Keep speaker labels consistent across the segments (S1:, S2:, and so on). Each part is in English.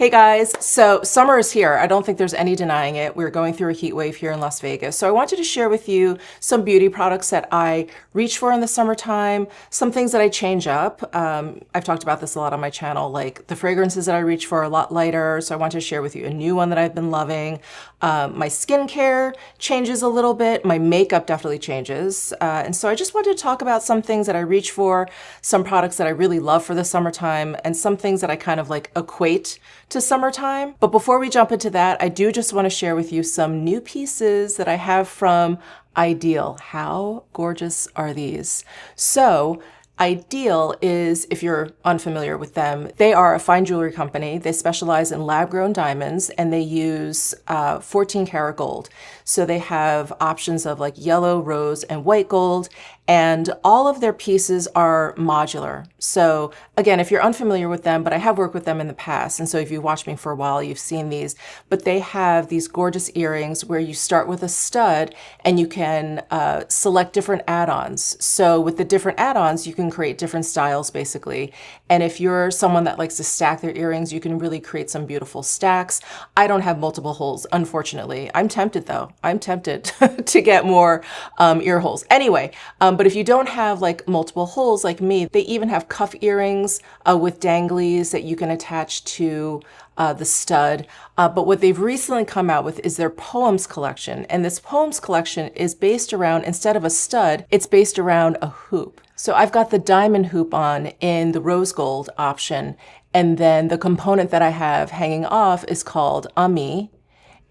S1: Hey guys, so summer is here. I don't think there's any denying it. We're going through a heat wave here in Las Vegas. So I wanted to share with you some beauty products that I reach for in the summertime, some things that I change up. I've talked about this a lot on my channel, like the fragrances that I reach for are a lot lighter. So I want to share with you a new one that I've been loving. My skincare changes a little bit. My makeup definitely changes. And so I just wanted to talk about some things that I reach for, some products that I really love for the summertime, and some things that I kind of like equate to summertime. But before we jump into that, I do just want to share with you some new pieces that I have from IDYL. How gorgeous are these? So IDYL is, if you're unfamiliar with them, they are a fine jewelry company. They specialize in lab-grown diamonds and they use 14 karat gold. So they have options of like yellow, rose, and white gold. And all of their pieces are modular. So again, if you're unfamiliar with them, but I have worked with them in the past. And so if you've watched me for a while, you've seen these, but they have these gorgeous earrings where you start with a stud and you can select different add-ons. So with the different add-ons, you can create different styles basically. And if you're someone that likes to stack their earrings, you can really create some beautiful stacks. I don't have multiple holes, unfortunately. I'm tempted though. I'm tempted to get more ear holes. Anyway, but if you don't have like multiple holes like me, they even have cuff earrings with danglies that you can attach to the stud. But what they've recently come out with is their Poems collection. And this Poems collection is based around, instead of a stud, it's based around a hoop. So I've got the diamond hoop on in the rose gold option. And then the component that I have hanging off is called Ami.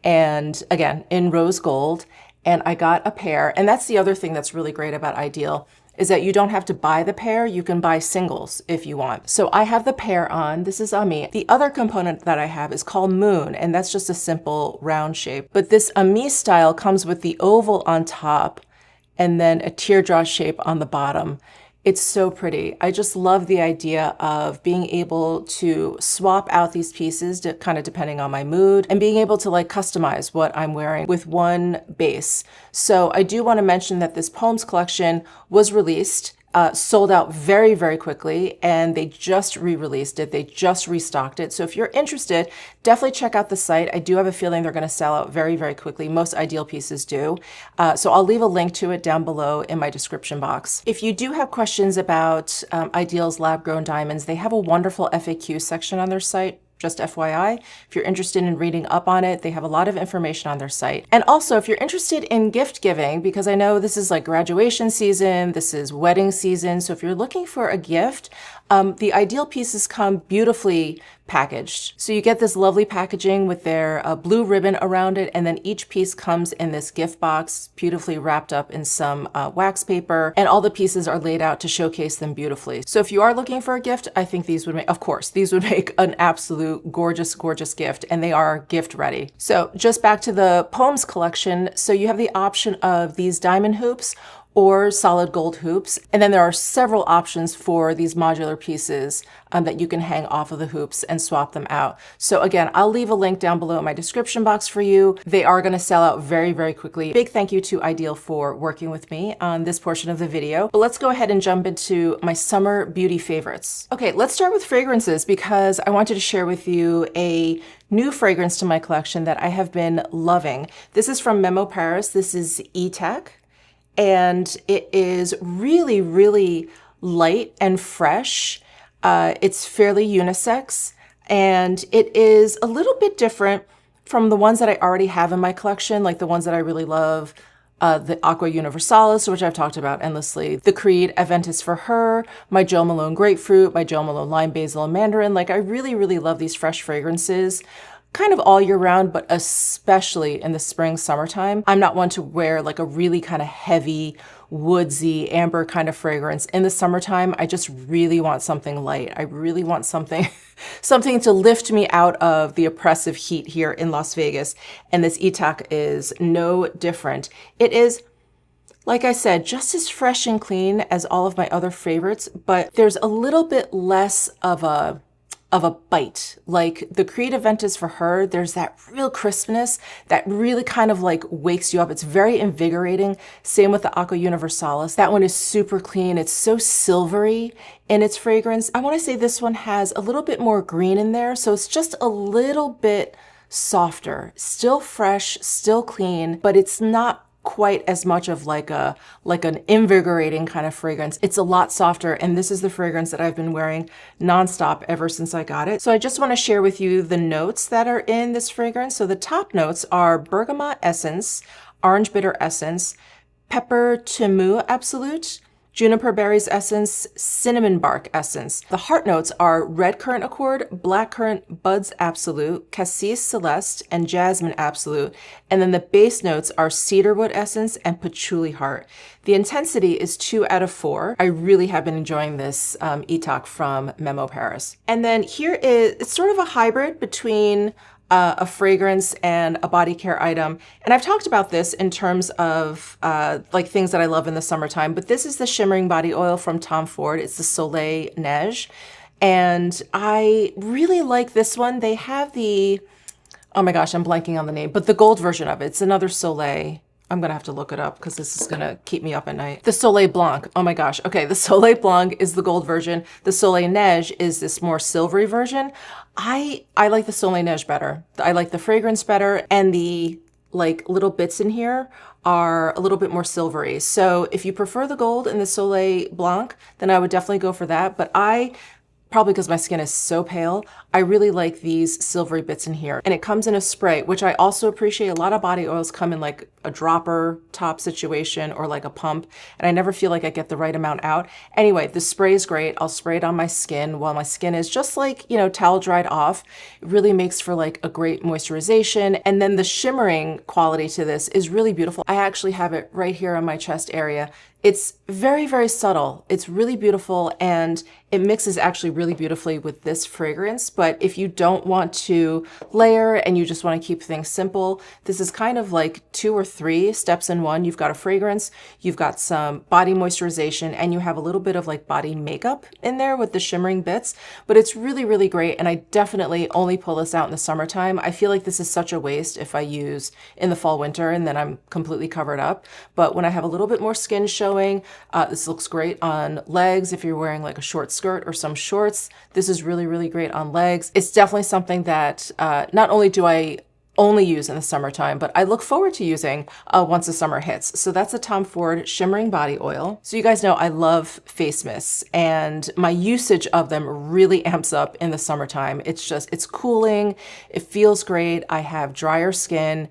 S1: And again, in rose gold. And I got a pair. And that's the other thing that's really great about IDYL is that you don't have to buy the pair. You can buy singles if you want. So I have the pair on. This is Ami. The other component that I have is called Moon, and that's just a simple round shape. But this Ami style comes with the oval on top and then a teardrop shape on the bottom. It's so pretty. I just love the idea of being able to swap out these pieces kind of depending on my mood and being able to like customize what I'm wearing with one base. So I do want to mention that this Poems collection was released, sold out very, very quickly, and they just re-released it. They just restocked it. So if you're interested, definitely check out the site. I do have a feeling they're going to sell out very, very quickly. Most IDYL pieces do. So I'll leave a link to it down below in my description box. If you do have questions about IDYL's lab-grown diamonds, they have a wonderful FAQ section on their site. Just FYI, if you're interested in reading up on it, they have a lot of information on their site. And also, if you're interested in gift giving, because I know this is like graduation season, this is wedding season, so if you're looking for a gift, the IDYL pieces come beautifully packaged. So you get this lovely packaging with their blue ribbon around it, and then each piece comes in this gift box, beautifully wrapped up in some wax paper, and all the pieces are laid out to showcase them beautifully. So if you are looking for a gift, I think these would make, of course, these would make an absolute gorgeous, gorgeous gift, and they are gift ready. So just back to the Poems collection. So you have the option of these diamond hoops or solid gold hoops. And then there are several options for these modular pieces that you can hang off of the hoops and swap them out. So again, I'll leave a link down below in my description box for you. They are going to sell out very, very quickly. Big thank you to IDYL for working with me on this portion of the video. But let's go ahead and jump into my summer beauty favorites. Okay, let's start with fragrances because I wanted to share with you a new fragrance to my collection that I have been loving. This is from Memo Paris. This is E-Tech. And it is really, really light and fresh. It's fairly unisex, and it is a little bit different from the ones that I already have in my collection, like the ones that I really love, the Aqua Universalis, which I've talked about endlessly, the Creed Aventus for Her, my Jo Malone Grapefruit, my Jo Malone Lime Basil and Mandarin. Like I really, really love these fresh fragrances. Kind of all year round, but especially in the spring, summertime. I'm not one to wear like a really kind of heavy, woodsy, amber kind of fragrance. In the summertime, I just really want something light. I really want something, something to lift me out of the oppressive heat here in Las Vegas. And this E-Tech is no different. It is, like I said, just as fresh and clean as all of my other favorites, but there's a little bit less of a of a bite. Like the Creative Ventus for her, there's that real crispness that really kind of like wakes you up. It's very invigorating. Same with the Aqua Universalis. That one is super clean. It's so silvery in its fragrance. I want to say this one has a little bit more green in there, so it's just a little bit softer. Still fresh, still clean, but it's not quite as much of like an invigorating kind of fragrance. It's a lot softer, and this is the fragrance that I've been wearing nonstop ever since I got it. So I just want to share with you the notes that are in this fragrance. So the top notes are bergamot essence, orange bitter essence, pepper timmu absolute, juniper berries essence, cinnamon bark essence. The heart notes are red currant accord, black currant buds absolute, cassis celeste, and jasmine absolute. And then the base notes are cedarwood essence and patchouli heart. The intensity is 2 out of 4. I really have been enjoying this Etoc from Memo Paris. And then here is, it's sort of a hybrid between a fragrance and a body care item. And I've talked about this in terms of like things that I love in the summertime, but this is the shimmering body oil from Tom Ford. It's the Soleil Neige. And I really like this one. They have the, oh my gosh, I'm blanking on the name, but the gold version of it. It's another Soleil. I'm gonna have to look it up because this is gonna keep me up at night. The Soleil Blanc, oh my gosh. Okay, the Soleil Blanc is the gold version. The Soleil Neige is this more silvery version. I like the Soleil Neige better. I like the fragrance better, and the like little bits in here are a little bit more silvery. So if you prefer the gold in the Soleil Blanc, then I would definitely go for that. But probably because my skin is so pale, I really like these silvery bits in here. And it comes in a spray, which I also appreciate. A lot of body oils come in like a dropper top situation or like a pump, and I never feel like I get the right amount out. Anyway, the spray is great. I'll spray it on my skin while my skin is just like, you know, towel dried off. It really makes for like a great moisturization. And then the shimmering quality to this is really beautiful. I actually have it right here on my chest area. It's very, very subtle. It's really beautiful, and it mixes actually really beautifully with this fragrance. But if you don't want to layer and you just want to keep things simple, this is kind of like 2 or 3 steps in one. You've got a fragrance, you've got some body moisturization, and you have a little bit of like body makeup in there with the shimmering bits. But it's really, really great, and I definitely only pull this out in the summertime. I feel like this is such a waste if I use in the fall, winter, and then I'm completely covered up. But when I have a little bit more skin showing, this looks great on legs if you're wearing like a short skirt or some shorts. This is really, really great on legs. It's definitely something that not only do I only use in the summertime, but I look forward to using once the summer hits. So that's a Tom Ford Shimmering Body Oil. So you guys know I love face mists, and my usage of them really amps up in the summertime. It's cooling, it feels great. I have drier skin.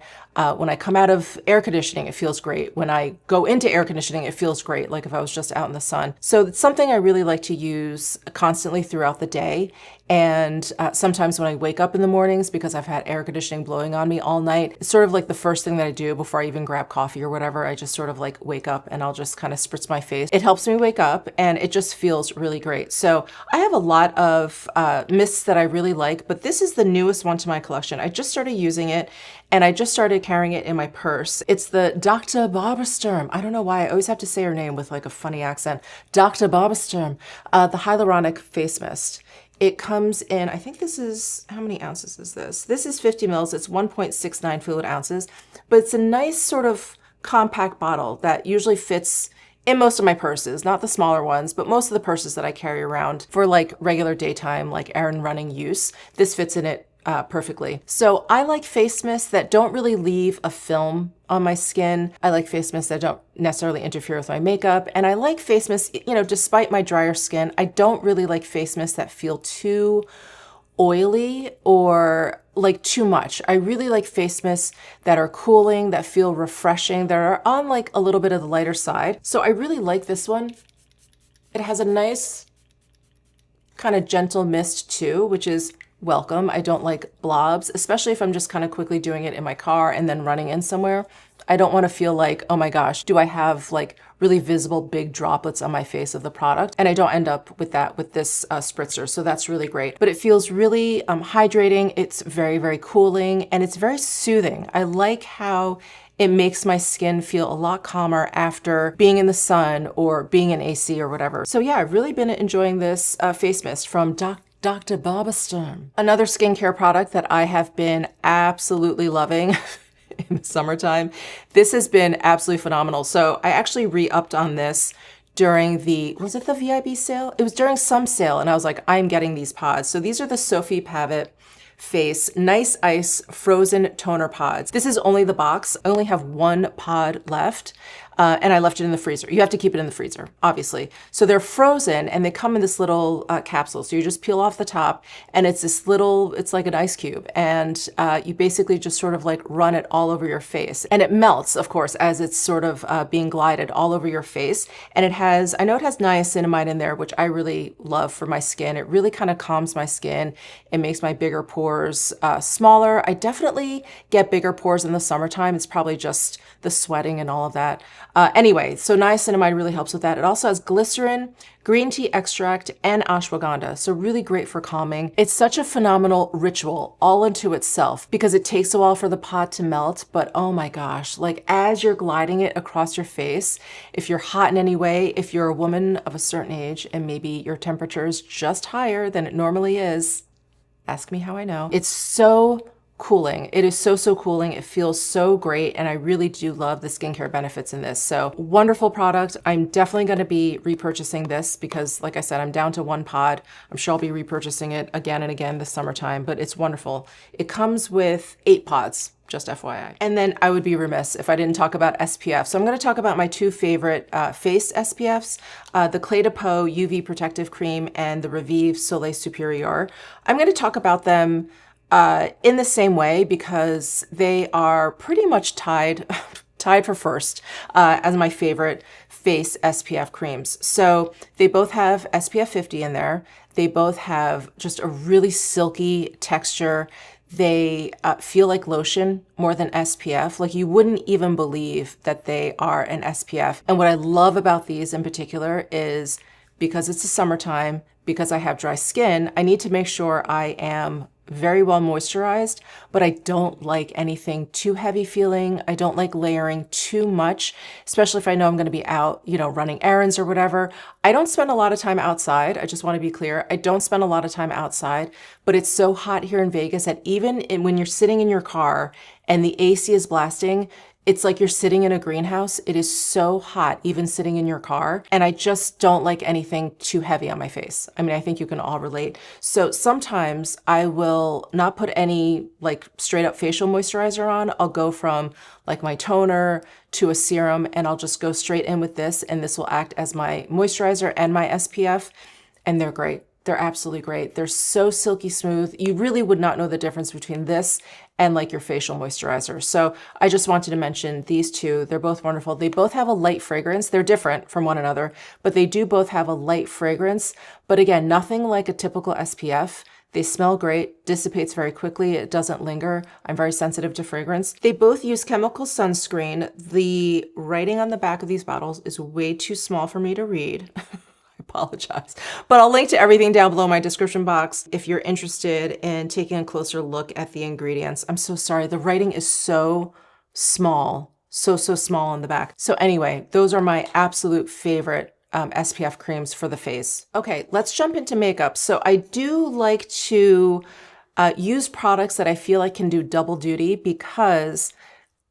S1: When I come out of air conditioning, it feels great. When I go into air conditioning, it feels great, like if I was just out in the sun. So it's something I really like to use constantly throughout the day. And sometimes when I wake up in the mornings, because I've had air conditioning blowing on me all night, it's sort of like the first thing that I do before I even grab coffee or whatever. I just sort of like wake up and I'll just kind of spritz my face. It helps me wake up, and it just feels really great. So I have a lot of mists that I really like, but this is the newest one to my collection. I just started using it, and I just started carrying it in my purse. It's the Dr. Barbersturm. I don't know why I always have to say her name with like a funny accent. Dr. Barbersturm, the hyaluronic face mist. It comes in, I think this is, how many ounces is this? This is 50 mils. It's 1.69 fluid ounces, but it's a nice sort of compact bottle that usually fits in most of my purses, not the smaller ones, but most of the purses that I carry around for like regular daytime, like errand running use. This fits in it perfectly. So I like face mists that don't really leave a film on my skin. I like face mists that don't necessarily interfere with my makeup. And I like face mists, you know, despite my drier skin, I don't really like face mists that feel too oily or like too much. I really like face mists that are cooling, that feel refreshing, that are on like a little bit of the lighter side. So I really like this one. It has a nice kind of gentle mist too, which is welcome. I don't like blobs, especially if I'm just kind of quickly doing it in my car and then running in somewhere. I don't want to feel like, oh my gosh, do I have like really visible big droplets on my face of the product? And I don't end up with that with this spritzer. So that's really great. But it feels really hydrating. It's very, very cooling, and it's very soothing. I like how it makes my skin feel a lot calmer after being in the sun or being in AC or whatever. So yeah, I've really been enjoying this face mist from Dr. Barberstorm. Another skincare product that I have been absolutely loving in the summertime. This has been absolutely phenomenal. So I actually re-upped on this during was it the VIB sale? It was during some sale, and I was like, I'm getting these pods. So these are the Sophie Pavitt Face Nice Ice Frozen Toner Pods. This is only the box. I only have one pod left. And I left it in the freezer. You have to keep it in the freezer, obviously. So they're frozen and they come in this little capsule. So you just peel off the top and it's this little, it's like an ice cube. And you basically just sort of like run it all over your face. And it melts, of course, as it's sort of being glided all over your face. And it has, I know it has niacinamide in there, which I really love for my skin. It really kind of calms my skin. It makes my bigger pores smaller. I definitely get bigger pores in the summertime. It's probably just the sweating and all of that. Anyway, so niacinamide really helps with that. It also has glycerin, green tea extract, and ashwagandha. So really great for calming. It's such a phenomenal ritual all into itself because it takes a while for the pod to melt. But oh my gosh, like as you're gliding it across your face, if you're hot in any way, if you're a woman of a certain age and maybe your temperature is just higher than it normally is, ask me how I know. It's so cooling. It is so, so cooling. It feels so great. And I really do love the skincare benefits in this. So wonderful product. I'm definitely going to be repurchasing this because like I said, I'm down to one pod. I'm sure I'll be repurchasing it again and again this summertime, but it's wonderful. It comes with 8 pods. Just FYI. And then I would be remiss if I didn't talk about SPF. So I'm going to talk about my 2 favorite face SPFs, the Clé de Peau UV Protective Cream and the Revive Soleil Superior. I'm going to talk about them in the same way because they are pretty much tied for first as my favorite face SPF creams. So they both have SPF 50 in there. They both have just a really silky texture. They feel like lotion more than SPF. Like you wouldn't even believe that they are an SPF. And what I love about these in particular is because it's the summertime, because I have dry skin, I need to make sure I am very well moisturized, but I don't like anything too heavy feeling. I don't like layering too much, especially if I know I'm going to be out, running errands or whatever. I don't spend a lot of time outside. I just want to be clear. I don't spend a lot of time outside, but it's so hot here in Vegas that even when you're sitting in your car and the AC is blasting, it's like you're sitting in a greenhouse. It is so hot, even sitting in your car. And I just don't like anything too heavy on my face. I mean, I think you can all relate. So sometimes I will not put any like straight up facial moisturizer on. I'll go from like my toner to a serum and I'll just go straight in with this. And this will act as my moisturizer and my SPF. And they're great. They're absolutely great. They're so silky smooth. You really would not know the difference between this and like your facial moisturizer. So I just wanted to mention these two. They're both wonderful. They both have a light fragrance. They're different from one another, but they do both have a light fragrance. But again, nothing like a typical SPF. They smell great, dissipates very quickly. It doesn't linger. I'm very sensitive to fragrance. They both use chemical sunscreen. The writing on the back of these bottles is way too small for me to read. Apologize. But I'll link to everything down below in my description box if you're interested in taking a closer look at the ingredients. I'm so sorry. The writing is so small, so small on the back. So anyway, those are my absolute favorite SPF creams for the face. Okay, let's jump into makeup. So I do like to use products that I feel like can do double duty because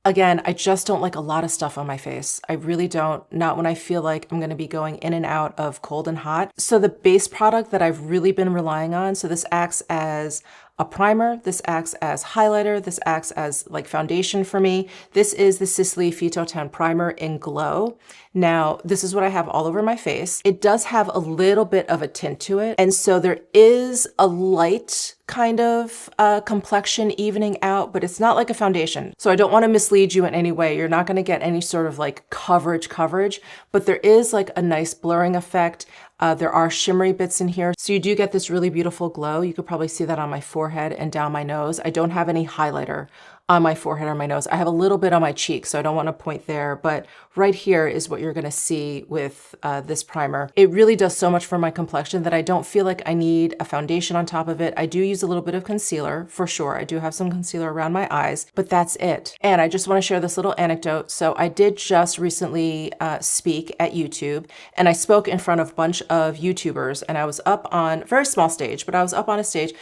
S1: again, I just don't like a lot of stuff on my face. I really don't, not when I feel like I'm going to be going in and out of cold and hot. So the base product that I've really been relying on, so this acts as a primer, this acts as highlighter, this acts as like foundation for me. This is the Sisley Phyto-Tan Primer in Glow. Now, this is what I have all over my face. It does have a little bit of a tint to it. And so there is a light kind of complexion evening out, but it's not like a foundation. So I don't want to mislead you in any way. You're not going to get any sort of like coverage, but there is like a nice blurring effect. There are shimmery bits in here. So you do get this really beautiful glow. You could probably see that on my forehead and down my nose. I don't have any highlighter on my forehead or my nose. I have a little bit on my cheek, so I don't want to point there, but right here is what you're going to see with this primer. It really does so much for my complexion that I don't feel like I need a foundation on top of it. I do use a little bit of concealer for sure. I do have some concealer around my eyes, but that's it. And I just want to share this little anecdote. So I did just recently speak at YouTube, and I spoke in front of a bunch of YouTubers, and I was up on a very small stage, but I was up on a stage.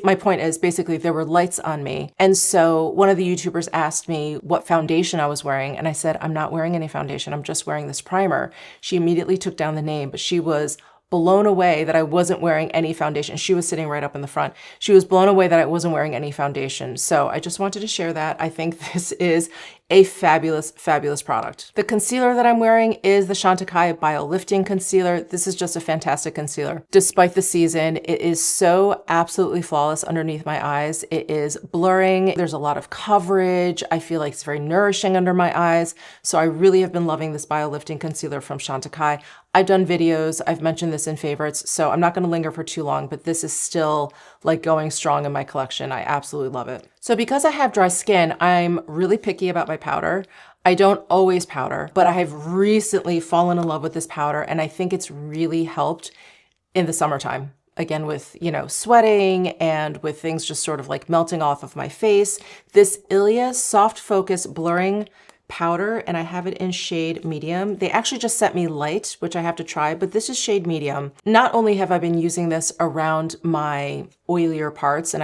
S1: My point is basically there were lights on me. And so one of the YouTubers asked me what foundation I was wearing. And I said, I'm not wearing any foundation. I'm just wearing this primer. She immediately took down the name, but she was blown away that I wasn't wearing any foundation. She was sitting right up in the front. She was blown away that I wasn't wearing any foundation. So I just wanted to share that. I think this is a fabulous, fabulous product. The concealer that I'm wearing is the Chantecaille Bio Lifting Concealer. This is just a fantastic concealer. Despite the season, it is so absolutely flawless underneath my eyes. It is blurring. There's a lot of coverage. I feel like it's very nourishing under my eyes. So I really have been loving this Bio Lifting Concealer from Chantecaille. I've done videos, I've mentioned this in favorites, so I'm not going to linger for too long, but this is still like going strong in my collection. I absolutely love it. So because I have dry skin, I'm really picky about my powder. I don't always powder, but I have recently fallen in love with this powder, and I think it's really helped in the summertime. Again, with, sweating and with things just sort of like melting off of my face. This IDYL Soft Focus Blurring Powder, and I have it in shade medium. They actually just sent me light, which I have to try, but this is shade medium. Not only have I been using this around my oilier parts, and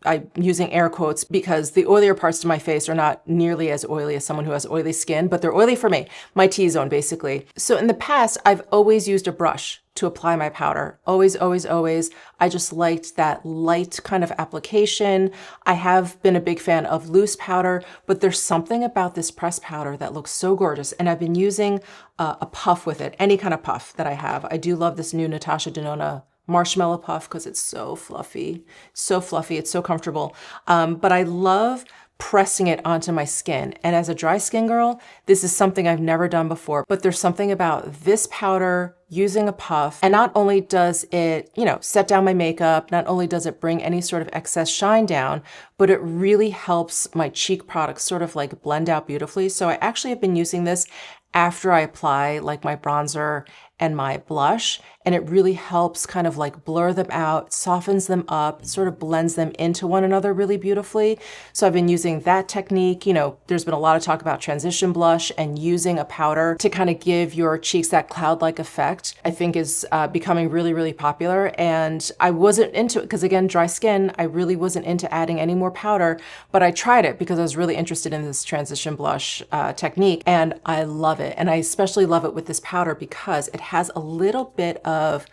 S1: I'm using air quotes because the oilier parts of my face are not nearly as oily as someone who has oily skin, but they're oily for me, my T-zone basically. So in the past, I've always used a brush to apply my powder. Always, always, always. I just liked that light kind of application. I have been a big fan of loose powder, but there's something about this pressed powder that looks so gorgeous. And I've been using a puff with it, any kind of puff that I have. I do love this new Natasha Denona marshmallow puff because it's so fluffy, it's so comfortable. But I love pressing it onto my skin. And as a dry skin girl, this is something I've never done before, but there's something about this powder using a puff. And not only does it, set down my makeup, not only does it bring any sort of excess shine down, but it really helps my cheek products sort of like blend out beautifully. So I actually have been using this after I apply like my bronzer and my blush, and it really helps kind of like blur them out, softens them up, sort of blends them into one another really beautifully. So I've been using that technique. There's been a lot of talk about transition blush, and using a powder to kind of give your cheeks that cloud-like effect, I think is becoming really, really popular. And I wasn't into it because, again, dry skin, I really wasn't into adding any more powder, but I tried it because I was really interested in this transition blush technique, and I love it. And I especially love it with this powder because it has a little bit of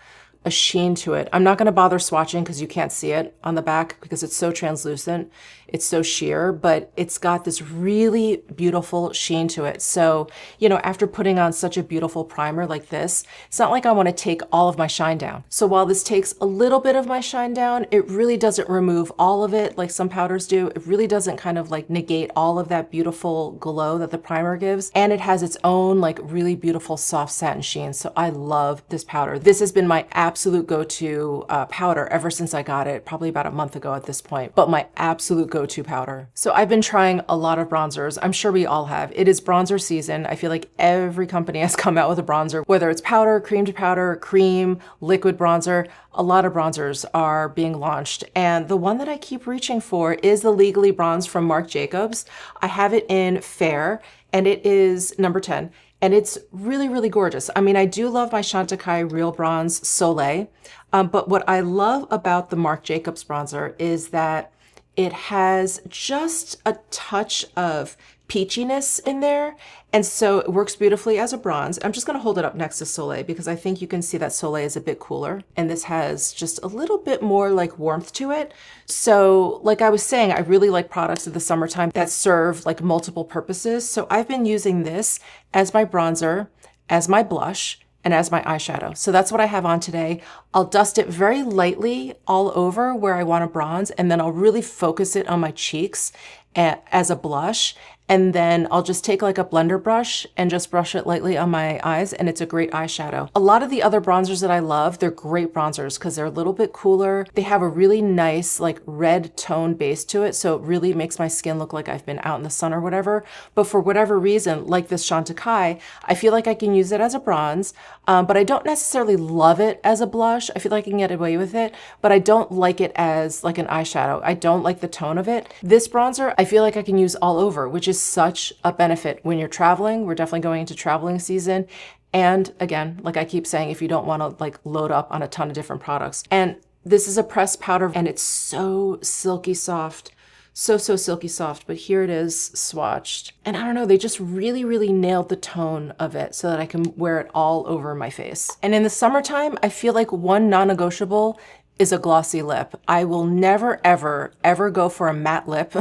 S1: a sheen to it. I'm not going to bother swatching because you can't see it on the back because it's so translucent. It's so sheer, but it's got this really beautiful sheen to it. So, after putting on such a beautiful primer like this, it's not like I want to take all of my shine down. So while this takes a little bit of my shine down, it really doesn't remove all of it like some powders do. It really doesn't kind of like negate all of that beautiful glow that the primer gives. And it has its own like really beautiful soft satin sheen. So I love this powder. This has been my absolute go-to powder ever since I got it, probably about a month ago at this point, but my absolute go-to powder. So I've been trying a lot of bronzers. I'm sure we all have. It is bronzer season. I feel like every company has come out with a bronzer, whether it's powder, cream, liquid bronzer. A lot of bronzers are being launched. And the one that I keep reaching for is the Legally Bronze from Marc Jacobs. I have it in Fair, and it is number 10. And it's really, really gorgeous. I mean, I do love my Chantecaille Real Bronze Soleil, but what I love about the Marc Jacobs bronzer is that it has just a touch of peachiness in there. And so it works beautifully as a bronze. I'm just going to hold it up next to Soleil because I think you can see that Soleil is a bit cooler. And this has just a little bit more like warmth to it. So like I was saying, I really like products in the summertime that serve like multiple purposes. So I've been using this as my bronzer, as my blush, and as my eyeshadow. So that's what I have on today. I'll dust it very lightly all over where I want to bronze, and then I'll really focus it on my cheeks. as a blush. And then I'll just take like a blender brush and just brush it lightly on my eyes, and it's a great eyeshadow. A lot of the other bronzers that I love, they're great bronzers because they're a little bit cooler. They have a really nice like red tone base to it, so it really makes my skin look like I've been out in the sun or whatever. But for whatever reason, like this Chantecaille, I feel like I can use it as a bronze, but I don't necessarily love it as a blush. I feel like I can get away with it, but I don't like it as like an eyeshadow. I don't like the tone of it. This bronzer, I feel like I can use all over, which is such a benefit when you're traveling. We're definitely going into traveling season. And again, like I keep saying, if you don't want to like load up on a ton of different products. And this is a pressed powder and it's so silky soft. So silky soft, but here it is swatched. And I don't know, they just really nailed the tone of it so that I can wear it all over my face. And in the summertime, I feel like one non-negotiable is a glossy lip. I will never, ever go for a matte lip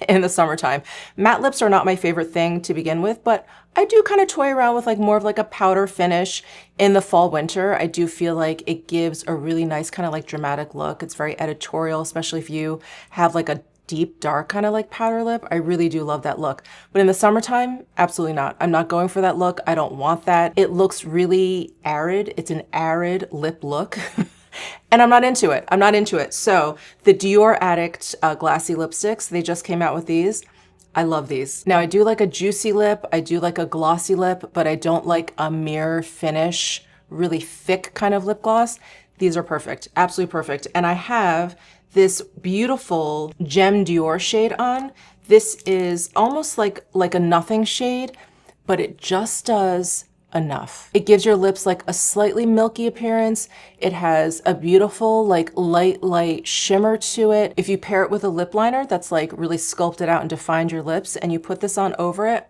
S1: in the summertime. Matte lips are not my favorite thing to begin with, but I do kind of toy around with like more of like a powder finish in the fall winter. I do feel like it gives a really nice kind of like dramatic look. It's very editorial, especially if you have like a deep dark kind of like powder lip. I really do love that look. But in the summertime, absolutely not. I'm not going for that look. I don't want that. It looks really arid. It's an arid lip look. And I'm not into it. I'm not into it. So the Dior Addict glassy lipsticks, they just came out with these. I love these. Now I do like a juicy lip. I do like a glossy lip, but I don't like a mirror finish, really thick kind of lip gloss. These are perfect, absolutely perfect. And I have this beautiful Gem Dior shade on. This is almost like a nothing shade, but it just does enough. It gives your lips like a slightly milky appearance. It has a beautiful like light shimmer to it. If you pair it with a lip liner that's like really sculpted out and defined your lips and you put this on over it,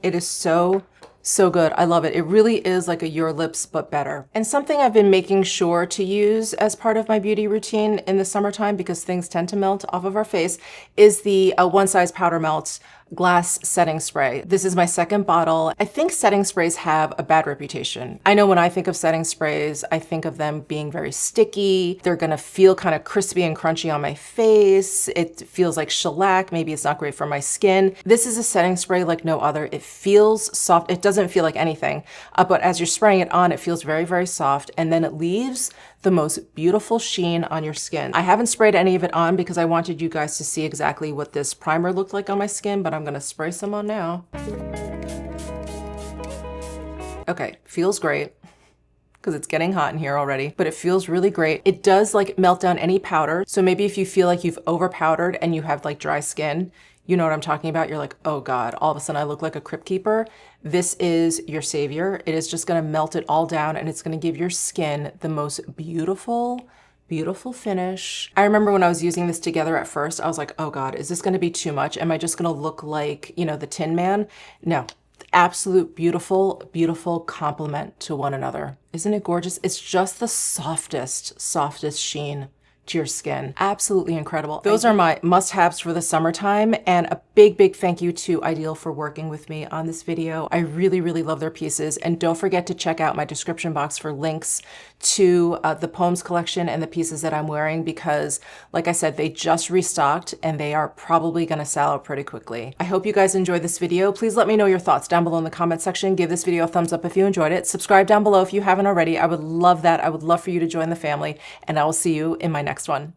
S1: it is so good. I love it. It really is like a Your Lips, but better. And something I've been making sure to use as part of my beauty routine in the summertime, because things tend to melt off of our face, is the One Size Powder Melt glass setting spray. This is my second bottle. I think setting sprays have a bad reputation. I know when I think of setting sprays, I think of them being very sticky. They're gonna feel kind of crispy and crunchy on my face. It feels like shellac. Maybe it's not great for my skin. This is a setting spray like no other. It feels soft. It doesn't feel like anything, but as you're spraying it on, it feels very soft, and then it leaves the most beautiful sheen on your skin. I haven't sprayed any of it on because I wanted you guys to see exactly what this primer looked like on my skin, but I'm gonna spray some on now. Okay, feels great because it's getting hot in here already, but it feels really great. It does like melt down any powder. So maybe if you feel like you've over powdered and you have like dry skin, you know what I'm talking about. You're like, oh God, all of a sudden I look like a crypt keeper. This is your savior. It is just gonna melt it all down and it's gonna give your skin the most beautiful finish. I remember when I was using this together at first, I was like, oh God, is this gonna be too much? Am I just gonna look like, you know, the Tin Man? No, absolute beautiful complement to one another. Isn't it gorgeous? It's just the softest sheen to your skin. Absolutely incredible. Those are my must-haves for the summertime, and a big thank you to IDYL for working with me on this video. I really love their pieces, and don't forget to check out my description box for links to the Poems collection and the pieces that I'm wearing, because like I said, they just restocked and they are probably gonna sell out pretty quickly. I hope you guys enjoyed this video. Please let me know your thoughts down below in the comment section. Give this video a thumbs up if you enjoyed it. Subscribe down below if you haven't already. I would love that. I would love for you to join the family, and I will see you in my next one.